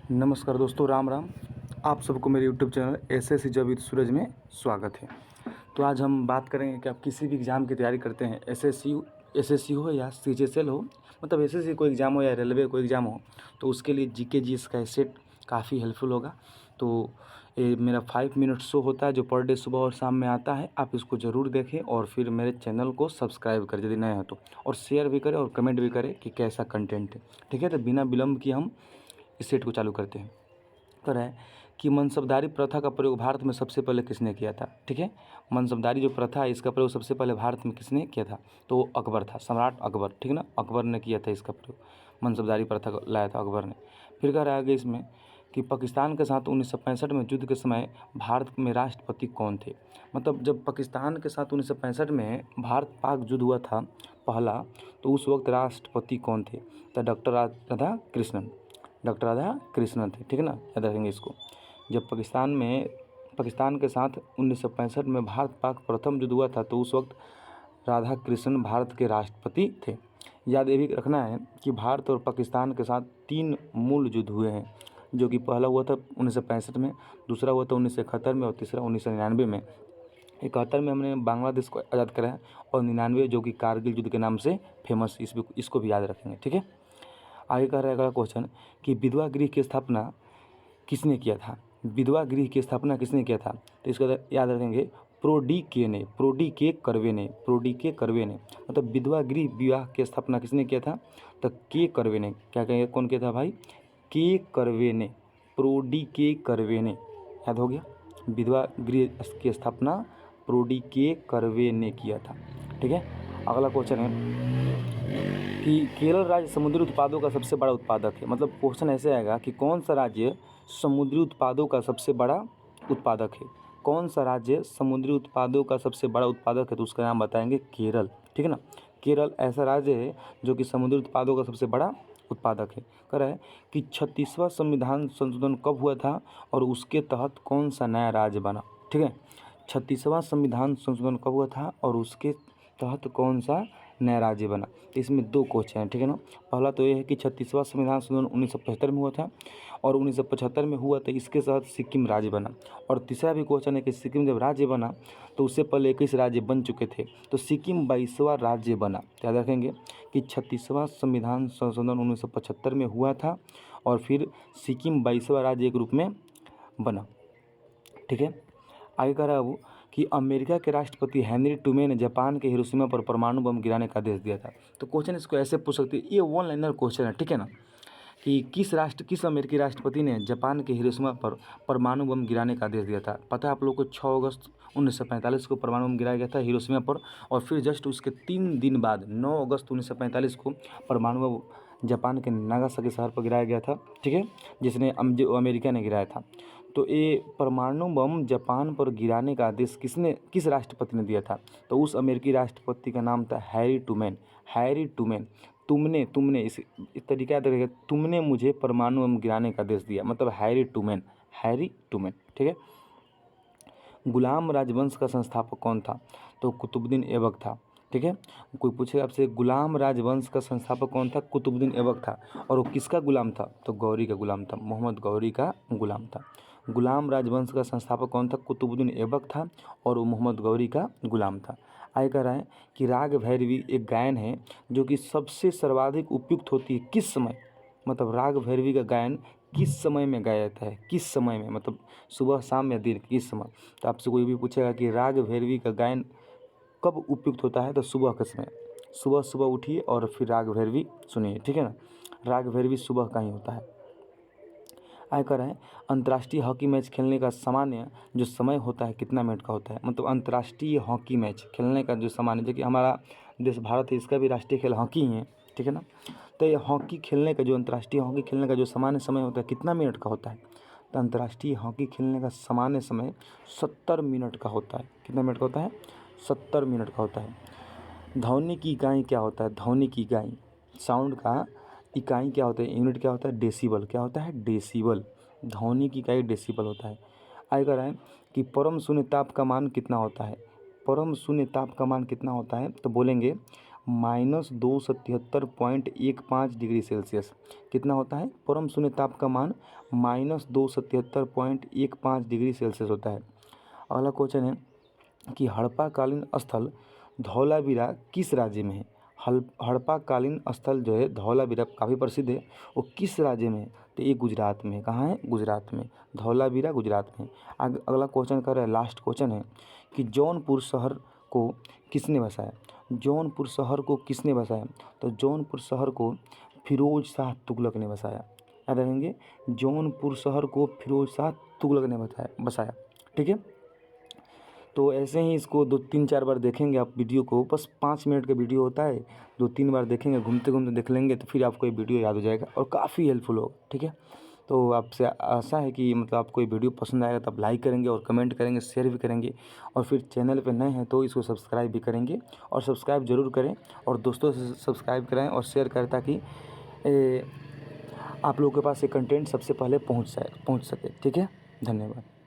नमस्कार दोस्तों, राम राम। आप सबको मेरे यूट्यूब चैनल एसएससी जब विद सूरज में स्वागत है। तो आज हम बात करेंगे कि आप किसी भी एग्ज़ाम की तैयारी करते हैं, एसएससी हो या सीजीएल हो, मतलब एसएससी कोई एग्ज़ाम हो या रेलवे कोई एग्ज़ाम हो, तो उसके लिए जीके जीएस का सेट काफ़ी हेल्पफुल होगा। तो ये मेरा 5 मिनट शो होता है जो पर डे सुबह और शाम में आता है। आप इसको ज़रूर देखें और फिर मेरे चैनल को सब्सक्राइब करें यदि नए हैं तो, और शेयर भी करें और कमेंट भी करें कि कैसा कंटेंट है। ठीक है, तो बिना विलम्ब की हम इस सेट को चालू करते हैं। तो है कि मनसबदारी प्रथा का प्रयोग भारत में सबसे पहले किसने किया था। ठीक है, मनसबदारी जो प्रथा है इसका प्रयोग सबसे पहले भारत में किसने किया था, तो वो अकबर था, सम्राट अकबर। ठीक है ना, अकबर ने किया था इसका प्रयोग, मनसबदारी प्रथा को लाया था अकबर ने। फिर कह रहा है आगे इसमें कि पाकिस्तान के साथ 1965 में युद्ध के समय भारत में राष्ट्रपति कौन थे। मतलब जब पाकिस्तान के साथ 1965 में भारत पाक युद्ध हुआ था पहला, तो उस वक्त राष्ट्रपति कौन थे, तो डॉक्टर राधा कृष्णन थे। ठीक है ना, याद रखेंगे इसको। जब पाकिस्तान के साथ 1965 में भारत पाक प्रथम युद्ध हुआ था, तो उस वक्त राधा कृष्णन भारत के राष्ट्रपति थे। याद ये भी रखना है कि भारत और पाकिस्तान के साथ 3 मूल युद्ध हुए हैं, जो कि पहला हुआ था 1965 में, दूसरा हुआ था 1971 में और तीसरा 1999 में। 71 में हमने बांग्लादेश को आज़ाद कराया और 99 जो कि कारगिल युद्ध के नाम से फेमस, इसको भी याद रखेंगे। ठीक है, आगे कह रहेगा क्वेश्चन कि विधवा गृह की स्थापना किसने किया था। विधवा गृह की स्थापना किसने किया था, तो इसको याद रखेंगे प्रोडी के करवे ने। मतलब विधवा गृह विवाह की स्थापना किसने किया था, तो के करवे ने। क्या कहेंगे, कौन किया था भाई, के करवे ने, प्रोडी के करवे ने। याद हो गया, विधवा गृह की स्थापना प्रोडी के करवे ने किया था। ठीक है, अगला क्वेश्चन है कि केरल राज्य समुद्री उत्पादों का सबसे बड़ा उत्पादक है। मतलब क्वेश्चन ऐसे आएगा कि कौन सा राज्य समुद्री उत्पादों का सबसे बड़ा उत्पादक है। कौन सा राज्य समुद्री उत्पादों का सबसे बड़ा उत्पादक है, तो उसका नाम बताएंगे केरल। ठीक है ना, केरल ऐसा राज्य है जो कि समुद्री उत्पादों का सबसे बड़ा उत्पादक है। कह रहा है कि 36वां संविधान संशोधन कब हुआ था और उसके तहत कौन सा नया राज्य बना। ठीक है, 36वां संविधान संशोधन कब हुआ था और उसके तहत कौन सा नया राज्य बना। तो इसमें 2 क्वेश्चन है। ठीक है ना, पहला तो ये है कि 36वां संविधान संशोधन 1975 में हुआ था और 1975 में हुआ तो इसके तहत सिक्किम राज्य बना। और तीसरा भी क्वेश्चन है कि सिक्किम जब राज्य बना तो उससे पहले 21 राज्य बन चुके थे, तो सिक्किम 22वां राज्य बना। याद रखेंगे कि 36वां संविधान संशोधन 1975 में हुआ था और फिर सिक्किम 22वां राज्य एक रूप में बना। ठीक है, आगे कह रहा है वो कि अमेरिका के राष्ट्रपति हेनरी ट्रूमैन ने जापान के हिरोशिमा पर परमाणु बम गिराने का आदेश दिया था। तो क्वेश्चन इसको ऐसे पूछ सकते हैं, ये 1 लाइनर क्वेश्चन है। ठीक है ना, कि किस अमेरिकी राष्ट्रपति ने जापान के हिरोशिमा पर परमाणु बम गिराने का आदेश दिया था। पता है आप लोग को 6 अगस्त 1945 को परमाणु बम गिराया गया था हिरोशिमा पर, और फिर जस्ट उसके 3 दिन बाद 9 अगस्त 1945 को परमाणु बम जापान के नागासाकी शहर पर गिराया गया था। ठीक है, जो अमेरिका ने गिराया था। तो ये परमाणु बम जापान पर गिराने का आदेश किस राष्ट्रपति ने दिया था, तो उस अमेरिकी राष्ट्रपति का नाम था हैरी ट्रूमैन। तुमने इस तरीका याद रखिएगा, तुमने मुझे परमाणु बम गिराने का आदेश दिया, मतलब हैरी ट्रूमैन। ठीक है, गुलाम राजवंश का संस्थापक कौन था, तो कुतुबुद्दीन ऐबक था। ठीक है, कोई पूछेगा आपसे गुलाम राजवंश का संस्थापक कौन था, कुतुबुद्दीन ऐबक था। और वो किसका गुलाम था, तो गौरी का गुलाम था, मोहम्मद गौरी का गुलाम था। गुलाम राजवंश का संस्थापक कौन था, कुतुबुद्दीन ऐबक था और वो मोहम्मद गौरी का गुलाम था। आगे कह रहा है कि राग भैरवी एक गायन है जो कि सबसे सर्वाधिक उपयुक्त होती है किस समय। मतलब राग भैरवी का गायन किस समय में गाया जाता है, किस समय में, मतलब सुबह शाम या दिन, किस समय। तो आपसे कोई भी पूछेगा कि राग भैरवी का गायन कब उपयुक्त होता है, तो सुबह के समय। सुबह सुबह उठिए और फिर राग भैरवी सुनिए। ठीक है ना, राग भैरवी सुबह का ही होता है। आगे कह रहे हैं अंतर्राष्ट्रीय हॉकी मैच खेलने का सामान्य जो समय होता है कितना मिनट का होता है। मतलब अंतर्राष्ट्रीय हॉकी मैच खेलने का जो सामान्य, जो कि हमारा देश भारत है इसका भी राष्ट्रीय खेल हॉकी ही है। ठीक है ना, तो ये हॉकी खेलने का जो अंतर्राष्ट्रीय हॉकी खेलने का जो सामान्य समय होता है कितना मिनट का होता है, तो अंतर्राष्ट्रीय हॉकी खेलने का सामान्य समय 70 मिनट का होता है। कितना मिनट का होता है, 70 मिनट का होता है। ध्वनि की इकाई क्या होता है, ध्वनि की इकाई, साउंड का इकाई क्या होता है, यूनिट क्या होता है, डेसिबल। क्या होता है, डेसिबल। ध्वनि की इकाई डेसिबल होता है। आगे कह रहा है कि परम शून्य ताप का मान कितना होता है। परम शून्य ताप का मान कितना होता है, तो बोलेंगे -277.15 डिग्री सेल्सियस कितना होता है? परम शून्य ताप का मान -277.15 डिग्री सेल्सियस होता है। अगला क्वेश्चन है कि हड़प्पाकालीन स्थल धौलावीरा किस राज्य में है? हड़प्पाकालीन स्थल जो है धौलावीरा काफ़ी प्रसिद्ध है, वो किस राज्य में है? तो ये गुजरात में है। कहाँ है? गुजरात में। धौलावीरा गुजरात में। अगला क्वेश्चन कर रहा है, लास्ट क्वेश्चन है कि जौनपुर शहर को किसने बसाया? जौनपुर शहर को किसने बसाया? तो जौनपुर शहर को फिरोज शाह तुगलक ने बसाया। याद रखेंगे, जौनपुर शहर को फिरोज शाह तुगलक ने बसाया। ठीक है, तो ऐसे ही इसको 2-3-4 बार देखेंगे आप वीडियो को। बस 5 मिनट का वीडियो होता है, 2-3 बार देखेंगे, घूमते घूमते देख लेंगे तो फिर आपको ये वीडियो याद हो जाएगा और काफ़ी हेल्पफुल होगा। ठीक है, तो आपसे आशा है कि मतलब आपको ये वीडियो पसंद आएगा तो आप लाइक करेंगे और कमेंट करेंगे, शेयर भी करेंगे, और फिर चैनल पे नए हैं तो इसको सब्सक्राइब भी करेंगे, और सब्सक्राइब ज़रूर करें और दोस्तों से सब्सक्राइब कराएँ और शेयर करें ताकि आप लोगों के पास ये कंटेंट सबसे पहले पहुँच सके। ठीक है, धन्यवाद।